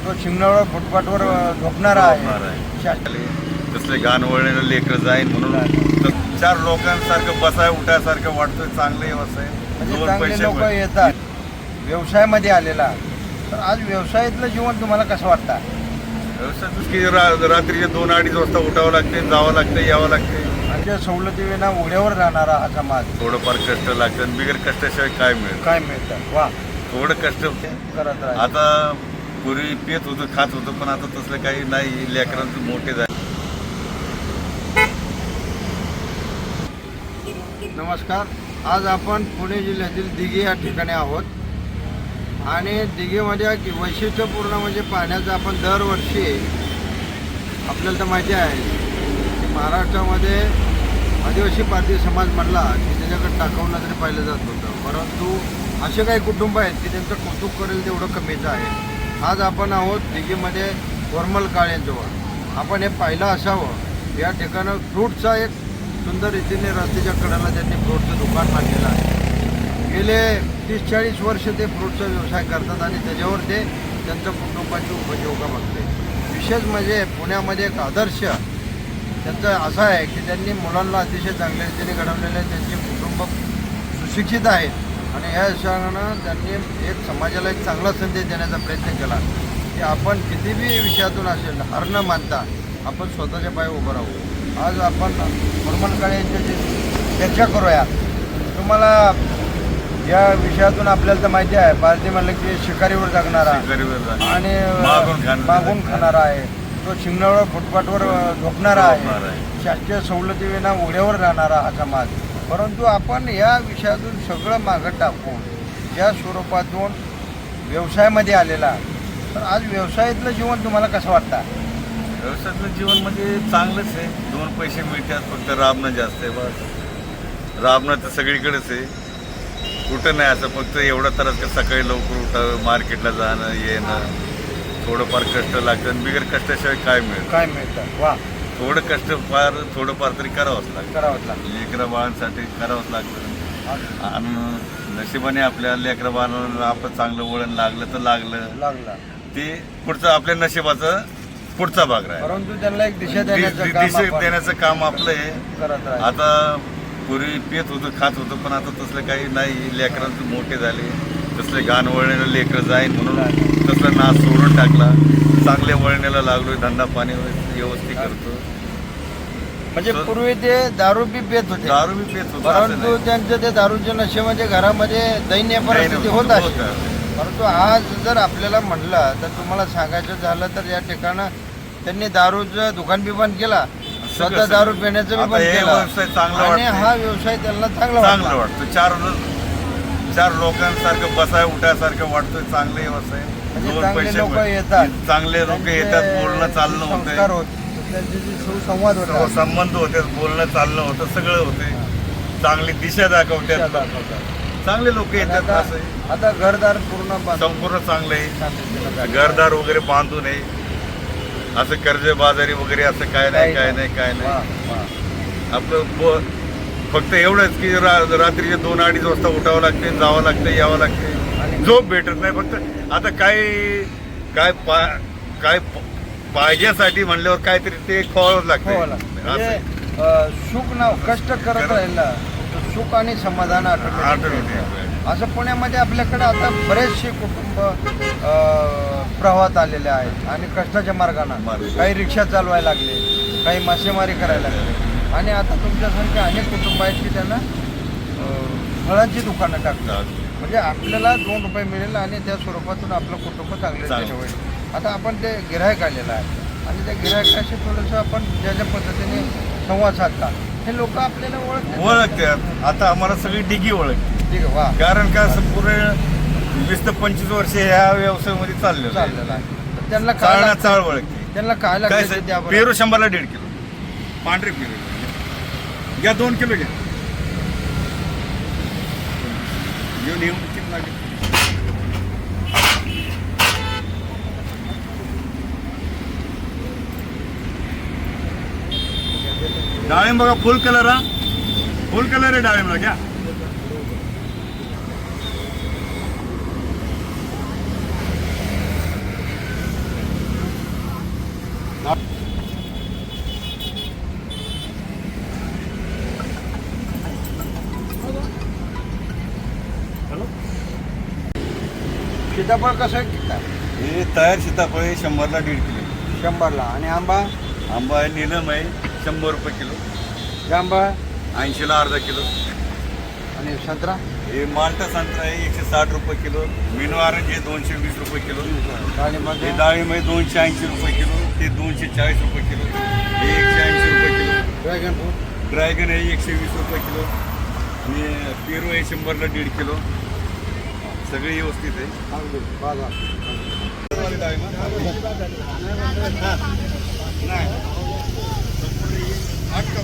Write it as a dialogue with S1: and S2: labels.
S1: तो शिंगणावर फुटपाथवर झोपणारा आहे.
S2: कसले घाण वळलेलं लेकरं जाईन म्हणून तर चार लोकांसारखं बसाय उठायसारखं वाटतोय. चांगलं व्यवसाय
S1: म्हणजे
S2: दोन
S1: चांगले
S2: पैसे
S1: लोक येतात व्यवसायामध्ये आलेला. तर आज व्यवसायातलं जीवन तुम्हाला कसं वाटतं?
S2: व्यवसायातच की रात्रीचे 2-2:30 वाजता उठावं लागते, जावं लागते, यावं लागते.
S1: म्हणजे सवलतीविना उघड्यावर राहणारा हा समाज.
S2: थोडंफार कष्ट लागतं, बिगर कष्टाशिवाय काय मिळेल?
S1: काय मिळतं? वा,
S2: थोडं कष्ट
S1: करत राहा.
S2: आता पूर्वी पेत होतं, खात होतं, पण आता तसलं काही नाही. लेकरांचं मोठे झाले.
S1: नमस्कार. आज आपण पुणे जिल्ह्यातील दिघे या ठिकाणी आहोत आणि दिघेमध्ये वैशिष्ट्यपूर्ण म्हणजे पाण्याचं आपण दरवर्षी आपल्याला तर माहिती आहे की महाराष्ट्रामध्ये आदिवासी पारधी समाज म्हणला की त्याच्याकडे टाकावं तरी पाहिलं जात होतं. परंतु असे काही कुटुंब आहेत की त्यांचं कौतुक करेल तेवढं कमीचं आहे. आज आपण आहोत दिघेमध्ये कोरमल काळेंजवळ. आपण हे पाहिलं असावं. या ठिकाणं फ्रूटचा एक सुंदर रीतीने रस्त्याच्या कडेला त्यांनी फ्रूटचं दुकान बांधलेलं आहे. गेले 30-40 वर्ष ते फ्रूटचा व्यवसाय करतात आणि त्याच्यावर ते त्यांच्या कुटुंबाची उपजीविका बघते. विशेष म्हणजे पुण्यामध्ये एक आदर्श त्यांचं असा आहे की त्यांनी मुलांना अतिशय चांगल्या रीतीने घडवलेलं आहे. त्यांचे कुटुंब सुशिक्षित आहेत आणि या हिशोबानं त्यांनी एक समाजाला एक चांगला संदेश देण्याचा प्रयत्न केला की आपण कितीही विषयातून असेल हार न मानता आपण स्वतःच्या पायावर उभं राहू. आज आपण कोरमल काळे यांच्याशी चर्चा करूया. तुम्हाला या विषयातून आपल्याला तर माहिती आहे पारधी म्हणलं की शिकारीवर जगणारा आणि मागून खाणारा आहे. तो शिंगणावर फुटपाथवर झोपणारा आहे. शासकीय सवलतीविना उघड्यावर राहणारा हा समाज. परंतु आपण या विषयातून सगळं मागं टाकून ज्या स्वरूपातून व्यवसायामध्ये आलेला. तर आज व्यवसायातलं जीवन तुम्हाला कसं वाटतं?
S2: व्यवसायातलं जीवन म्हणजे चांगलंच आहे. 2 पैसे मिळतात, फक्त राबणं जास्त आहे. बस राबणं तर सगळीकडेच आहे, कुठं नाही असं फक्त एवढा त्रास का सकाळी लवकर उठावं, मार्केटला जाणं येणं, थोडंफार कष्ट लागतं. बिगर कष्टाशिवाय काय
S1: मिळतं? वा,
S2: थोडंफार तरी करावंच
S1: लागतं.
S2: लेकरा बाळांसाठी करावंच लागतं. आणि नशिबाने आपल्या लेकरा बाळांना आपण चांगलं वळण लागलं तर लागलं ते पुढचं आपल्या नशिबाचं पुढचा भाग राहील.
S1: परंतु त्यांना एक दिशा
S2: देण्याचं काम आपलं आहे.
S1: करत राहा.
S2: आता पूर्वी पेत होतं, खात होतं, पण आता तसलं काही नाही. लेकरांचं मोठे झाले, तसले घाण वळणीला लेकरं जाईन म्हणून तसला नाश सोडून टाकला. चांगले वळणीला लागलोय, धंदा पाणी व्यवस्थित करतो.
S1: म्हणजे पूर्वी ते दारू बी पेत होते, परंतु त्यांचं ते दारूच्या नशेमध्ये घरामध्ये दयनीय परिस्थिती होत असते. परंतु आज जर आपल्याला म्हटलं तर तुम्हाला सांगायचं झालं तर या ठिकाणं त्यांनी दारूचं दुकान बी बंद केला, स्वतः दारू पिण्याचं बी बंद केलं आणि हा व्यवसाय त्यांना चांगला
S2: वाटतो. चार लोकांसारखं बसाय उठायसारखं वाटतोय. चांगले व्यवसाय
S1: म्हणजे चांगले लोक येतात,
S2: चांगले लोक येतात, बोलणं चालणं होतं,
S1: संवाद होता,
S2: संबंध होते, बोलणं चालणं होतं, सगळं होते. चांगली दिशा दाखवतात, चांगले लोक येतात. असं
S1: आता घरदार पूर्ण
S2: संपूर्ण चांगलं आहे. घरदार वगैरे बांधू नये, असं कर्जबाजारी वगैरे असं काय नाही. आपलं फक्त एवढंच की रात्रीचे 2-2:30 वाजता उठावं लागते, जावं लागते, यावं लागते. झोप भेटत नाही. फक्त आता काय पाहिजेसाठी म्हणल्यावर काहीतरी ते खोळावंच लागतं.
S1: सुख ना कष्ट करत राहिला सुख आणि समाधान असं पुण्यामध्ये आपल्याकडे आता बरेचसे कुटुंब प्रवाहात आलेले आहेत आणि कष्टाच्या मार्गाने काही रिक्षा चालवायला लागले, काही मासेमारी करायला लागले आणि आता तुमच्यासारखे अनेक कुटुंब आहेत की त्यांना फळांची दुकानं टाकतात. म्हणजे आपल्याला 2 रुपये मिळेल आणि त्या स्वरूपातून आपलं कुटुंब चांगले होईल. आता आपण ते गिऱ्हाईक आलेलं आहे आणि त्या गिऱ्हाईकाशी थोडंसं आपण ज्या पद्धतीने संवाद साधता हे लोक आपल्याला
S2: ओळखतात. आता आम्हाला सगळी डिगी ओळखते.
S1: वा,
S2: कारण का पुरे 20 ते 25 वर्ष ह्या व्यवसायामध्ये चाललेलं आहे.
S1: त्यांना
S2: चाळ ओळखते.
S1: त्यांना काय लागतं?
S2: पेरू 100ला 1.5 किलो, पांढरे पेरू घ्या, 2 किलो घ्या, घेऊन येऊन किती लागेल. डाळिंब बघा, फुल कलर आहे डाळिंबला, घ्या.
S1: सीताफळ कसं आहे काय?
S2: हे तयार सीताफळ आहे 100ला 1.5 किलो.
S1: 100ला. आणि आंबा?
S2: आंबा आहे नीलम आहे 100 रुपये किलो.
S1: जांबा?
S2: 80ला अर्धा किलो.
S1: आणि संत्रा?
S2: हे माल्टा संत्रा आहे 160 रुपये किलो. मिनो ऑरेंज आहे 220 रुपये किलो.
S1: डाळिंबाचे?
S2: हे डाळिंब आहे 280 रुपये किलो. ते 240 रुपये किलो. हे 180 रुपये किलो.
S1: Dragon fruit?
S2: ड्रॅगन आहे 120 रुपये किलो. आणि पेरू आहे 100ला 1.5 किलो. सगळे व्यवस्थित आहे.
S1: अगदी बाजार.
S2: नाही 8 का